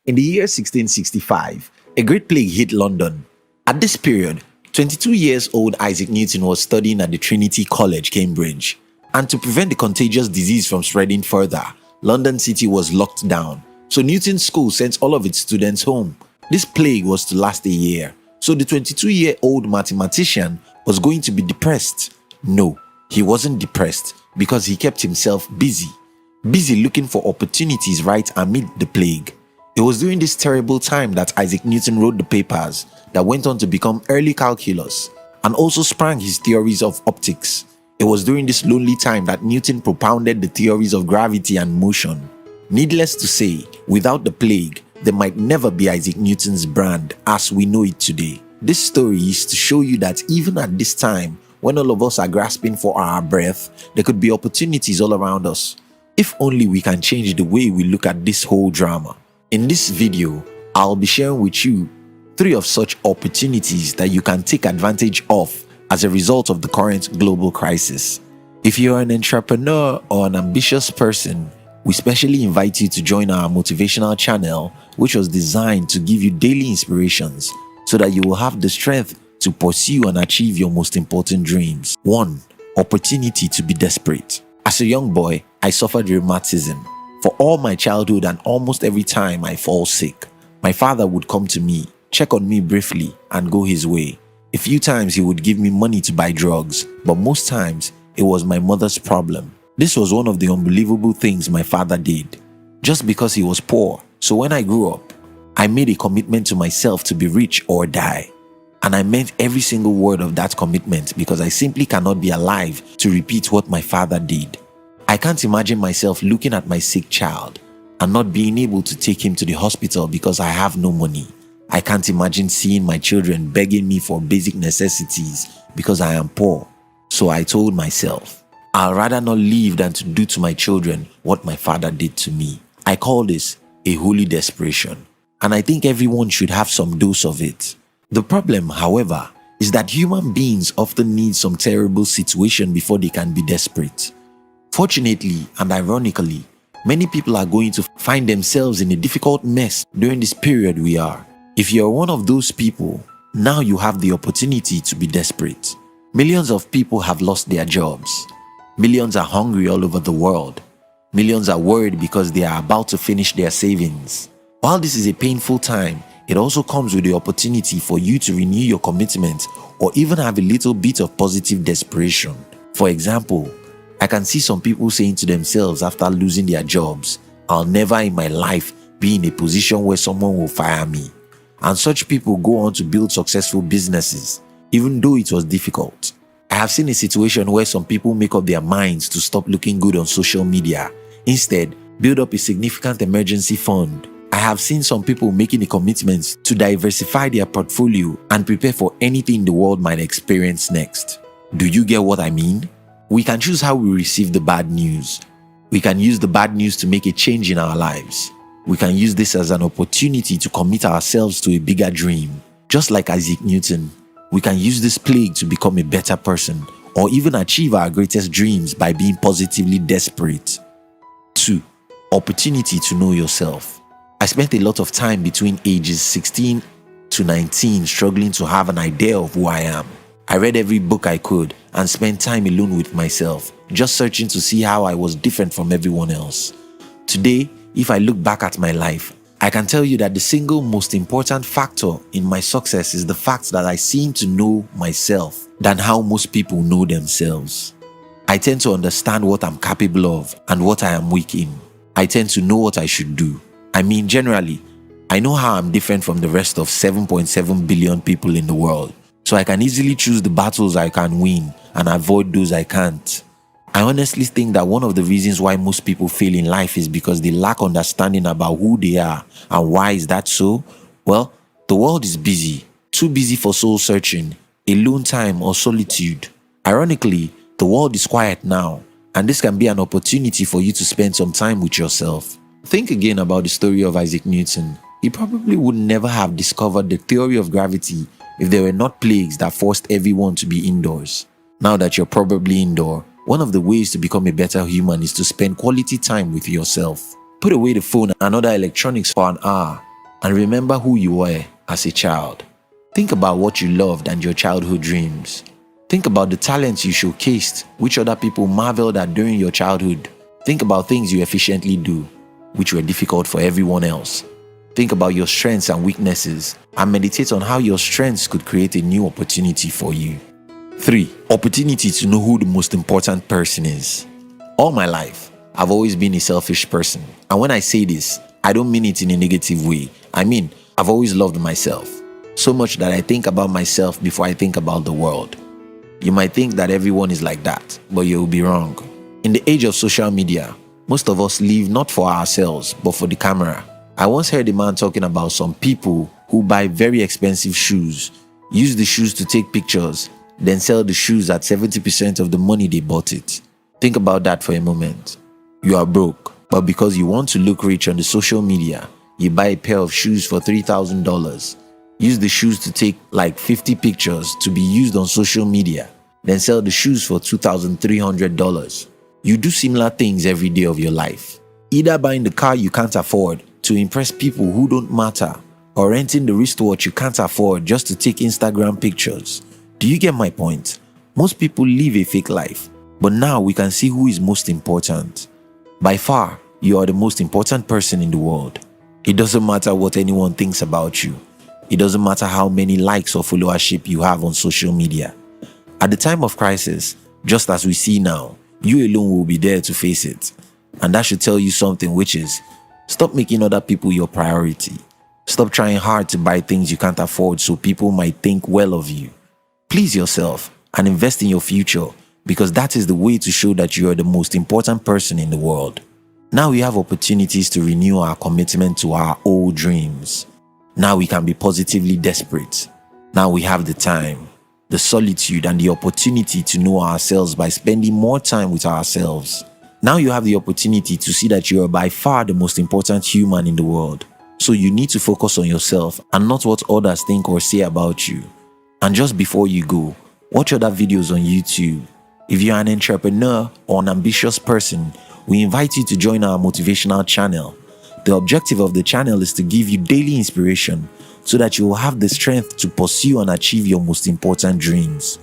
In the year 1665, a great plague hit London. At this period, 22 years old Isaac Newton was studying at the Trinity College, Cambridge. And to prevent the contagious disease from spreading further, London City was locked down. So Newton's school sent all of its students home. This plague was to last a year. So the 22-year-old mathematician was going to be depressed. No, he wasn't depressed because he kept himself busy looking for opportunities right amid the plague. It was during this terrible time that Isaac Newton wrote the papers that went on to become early calculus and also sprang his theories of optics. It was during this lonely time that Newton propounded the theories of gravity and motion. Needless to say, without the plague, there might never be Isaac Newton's brand as we know it today. This story is to show you that even at this time, when all of us are grasping for our breath, there could be opportunities all around us. If only we can change the way we look at this whole drama. In this video, I'll be sharing with you 3 of such opportunities that you can take advantage of as a result of the current global crisis. If you're an entrepreneur or an ambitious person, we specially invite you to join our motivational channel, which was designed to give you daily inspirations so that you will have the strength to pursue and achieve your most important dreams. 1. Opportunity to be desperate. As a young boy, I suffered rheumatism. For all my childhood and almost every time I fall sick, my father would come to me, check on me briefly, and go his way. A few times he would give me money to buy drugs, but most times it was my mother's problem. This was one of the unbelievable things my father did, just because he was poor. So when I grew up, I made a commitment to myself to be rich or die. And I meant every single word of that commitment because I simply cannot be alive to repeat what my father did. I can't imagine myself looking at my sick child and not being able to take him to the hospital because I have no money. I can't imagine seeing my children begging me for basic necessities because I am poor. So I told myself, I'll rather not live than to do to my children what my father did to me. I call this a holy desperation, and I think everyone should have some dose of it. The problem, however, is that human beings often need some terrible situation before they can be desperate. Fortunately and ironically, many people are going to find themselves in a difficult mess during this period we are. If you're one of those people, now you have the opportunity to be desperate. Millions of people have lost their jobs. Millions are hungry all over the world. Millions are worried because they are about to finish their savings. While this is a painful time, it also comes with the opportunity for you to renew your commitment or even have a little bit of positive desperation. For example, I can see some people saying to themselves after losing their jobs, I'll never in my life be in a position where someone will fire me. And such people go on to build successful businesses, even though it was difficult. I have seen a situation where some people make up their minds to stop looking good on social media. Instead, build up a significant emergency fund. I have seen some people making a commitment to diversify their portfolio and prepare for anything the world might experience next. Do you get what I mean? We can choose how we receive the bad news. We can use the bad news to make a change in our lives. We can use this as an opportunity to commit ourselves to a bigger dream. Just like Isaac Newton, we can use this plague to become a better person or even achieve our greatest dreams by being positively desperate. 2. Opportunity to know yourself. I spent a lot of time between ages 16 to 19 struggling to have an idea of who I am. I read every book I could and spent time alone with myself, just searching to see how I was different from everyone else. Today, if I look back at my life, I can tell you that the single most important factor in my success is the fact that I seem to know myself than how most people know themselves. I tend to understand what I'm capable of and what I am weak in. I tend to know what I should do. I mean, generally, I know how I'm different from the rest of 7.7 billion people in the world, so I can easily choose the battles I can win and avoid those I can't. I honestly think that one of the reasons why most people fail in life is because they lack understanding about who they are. And why is that so? Well, the world is busy, too busy for soul searching, alone time or solitude. Ironically, the world is quiet now, and this can be an opportunity for you to spend some time with yourself. Think again about the story of Isaac Newton. He probably would never have discovered the theory of gravity if there were not plagues that forced everyone to be indoors. Now that you're probably indoor, one of the ways to become a better human is to spend quality time with yourself. Put away the phone and other electronics for an hour. and remember who you were as a child. Think about what you loved and your childhood dreams. Think about the talents you showcased, which other people marveled at during your childhood. Think about things you efficiently do, which were difficult for everyone else. Think about your strengths and weaknesses, and meditate on how your strengths could create a new opportunity for you. 3. Opportunity to know who the most important person is. All my life, I've always been a selfish person. And when I say this, I don't mean it in a negative way. I mean, I've always loved myself. So much that I think about myself before I think about the world. You might think that everyone is like that, but you'll be wrong. In the age of social media, most of us live not for ourselves, but for the camera. I once heard a man talking about some people who buy very expensive shoes, use the shoes to take pictures, then sell the shoes at 70% of the money they bought it. Think about that for a moment. You are broke, but because you want to look rich on the social media, you buy a pair of shoes for $3,000. Use the shoes to take like 50 pictures to be used on social media, then sell the shoes for $2,300. You do similar things every day of your life. Either buying the car you can't afford to impress people who don't matter, or renting the wristwatch you can't afford just to take Instagram pictures. Do you get my point? Most people live a fake life, but now we can see who is most important. By far, you are the most important person in the world. It doesn't matter what anyone thinks about you. It doesn't matter how many likes or followership you have on social media. At the time of crisis, just as we see now, you alone will be there to face it. And that should tell you something, which is, stop making other people your priority. Stop trying hard to buy things you can't afford so people might think well of you. Please yourself and invest in your future, because that is the way to show that you are the most important person in the world. Now we have opportunities to renew our commitment to our old dreams. Now we can be positively desperate. Now we have the time, the solitude, and the opportunity to know ourselves by spending more time with ourselves. Now you have the opportunity to see that you are by far the most important human in the world. So you need to focus on yourself and not what others think or say about you. And just before you go, watch other videos on YouTube. If you're an entrepreneur or an ambitious person, we invite you to join our motivational channel. The objective of the channel is to give you daily inspiration so that you will have the strength to pursue and achieve your most important dreams.